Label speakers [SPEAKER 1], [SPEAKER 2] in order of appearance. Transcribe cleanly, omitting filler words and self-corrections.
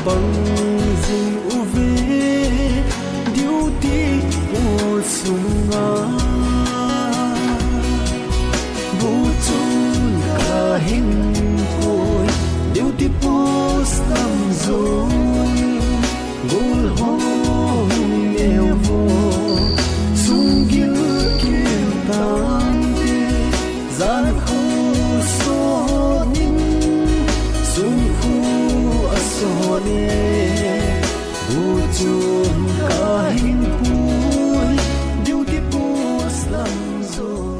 [SPEAKER 1] bang zing uve duty ul sunga bu chun ka hin koi duty post nam zon gul hong nevo sungil kim tante zan khu so nin sung khu asone bu chun ka hin koi duty post nam zon